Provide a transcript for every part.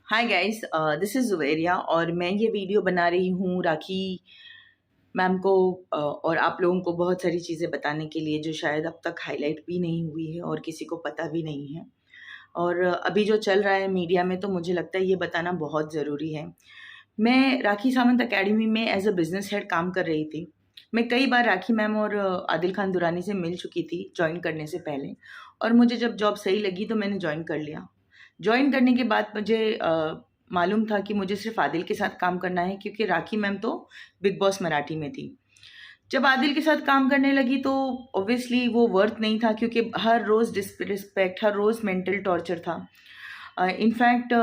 Hi guys, this is Juveria और मैं ये वीडियो बना रही हूँ राखी मैम को और आप लोगों को बहुत सारी चीज़ें बताने के लिए जो शायद अब तक हाईलाइट भी नहीं हुई है और किसी को पता भी नहीं है। और अभी जो चल रहा है मीडिया में, तो मुझे लगता है ये बताना बहुत ज़रूरी है। मैं राखी सावंत अकेडमी में एज अ बिज़नेस हेड काम कर रही थी। मैं कई बार राखी मैम और आदिल खान दुरानी से मिल चुकी थी जॉइन करने से पहले, और मुझे जब जॉब सही लगी तो मैंने जॉइन कर लिया। जॉइन करने के बाद मुझे मालूम था कि मुझे सिर्फ आदिल के साथ काम करना है, क्योंकि राखी मैम तो बिग बॉस मराठी में थी। जब आदिल के साथ काम करने लगी तो ऑब्वियसली वो वर्थ नहीं था, क्योंकि हर रोज़ डिसरिस्पेक्ट, हर रोज़ मेंटल टॉर्चर था। इनफैक्ट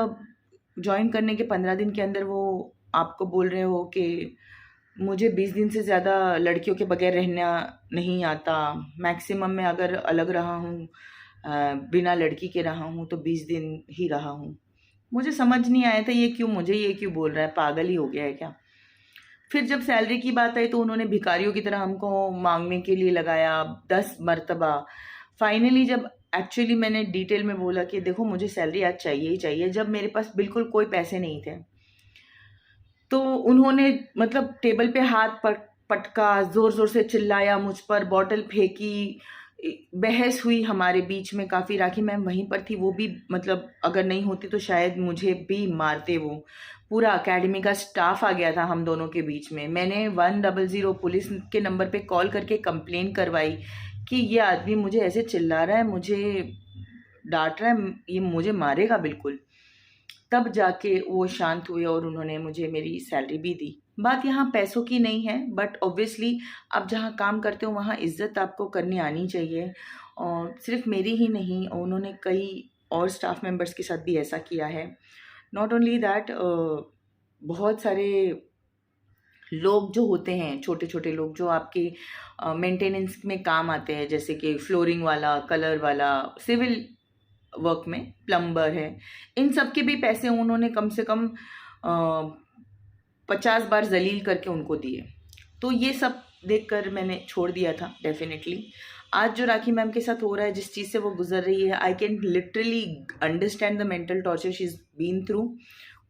जॉइन करने के 15 दिन के अंदर वो आपको बोल रहे हो कि मुझे 20 दिन से ज़्यादा लड़कियों के बगैर रहना नहीं आता। मैक्सिमम मैं अगर अलग रहा हूँ, बिना लड़की के रहा हूँ, तो 20 दिन ही रहा हूँ। मुझे समझ नहीं आया था मुझे ये क्यों बोल रहा है, पागल ही हो गया है क्या? फिर जब सैलरी की बात आई तो उन्होंने भिखारियों की तरह हमको माँगने के लिए लगाया 10 मर्तबा। फाइनली जब एक्चुअली मैंने डिटेल में बोला कि देखो मुझे सैलरी आज चाहिए ही चाहिए, जब मेरे पास बिल्कुल कोई पैसे नहीं थे, तो उन्होंने मतलब टेबल पे हाथ पटका, ज़ोर-ज़ोर से चिल्लाया मुझ पर, बॉटल फेंकी, बहस हुई हमारे बीच में काफ़ी। राखी मैम वहीं पर थी, वो भी मतलब अगर नहीं होती तो शायद मुझे भी मारते वो। पूरा अकेडमी का स्टाफ आ गया था हम दोनों के बीच में। मैंने 100 पुलिस के नंबर पे कॉल करके कंप्लेन करवाई कि ये आदमी मुझे ऐसे चिल्ला रहा है, मुझे डाँट रहा है, ये मुझे मारेगा बिल्कुल। तब जाके वो शांत हुए और उन्होंने मुझे मेरी सैलरी भी दी। बात यहाँ पैसों की नहीं है, बट ऑब्वियसली आप जहाँ काम करते हो वहाँ इज़्ज़त आपको करनी आनी चाहिए। और सिर्फ़ मेरी ही नहीं, उन्होंने कई और स्टाफ मेंबर्स के साथ भी ऐसा किया है। नॉट ओनली दैट, बहुत सारे लोग जो होते हैं, छोटे-छोटे लोग जो आपके मेंटेनेंस में काम आते हैं, जैसे कि फ्लोरिंग वाला, कलर वाला, सिविल वर्क में प्लम्बर है, इन सब के भी पैसे उन्होंने कम से कम 50 बार ज़लील करके उनको दिए। तो ये सब देखकर मैंने छोड़ दिया था डेफ़िनेटली। आज जो राखी मैम के साथ हो रहा है, जिस चीज़ से वो गुज़र रही है, I can literally understand the mental torture she is been through.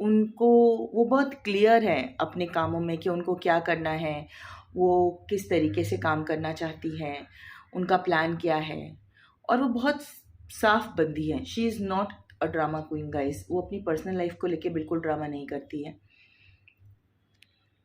उनको वो बहुत क्लियर है अपने कामों में कि उनको क्या करना है, वो किस तरीके से काम करना चाहती हैं, उनका प्लान क्या है, और वो बहुत साफ बंदी है। She is not a drama queen guys. वो अपनी पर्सनल लाइफ को लेके बिल्कुल ड्रामा नहीं करती है।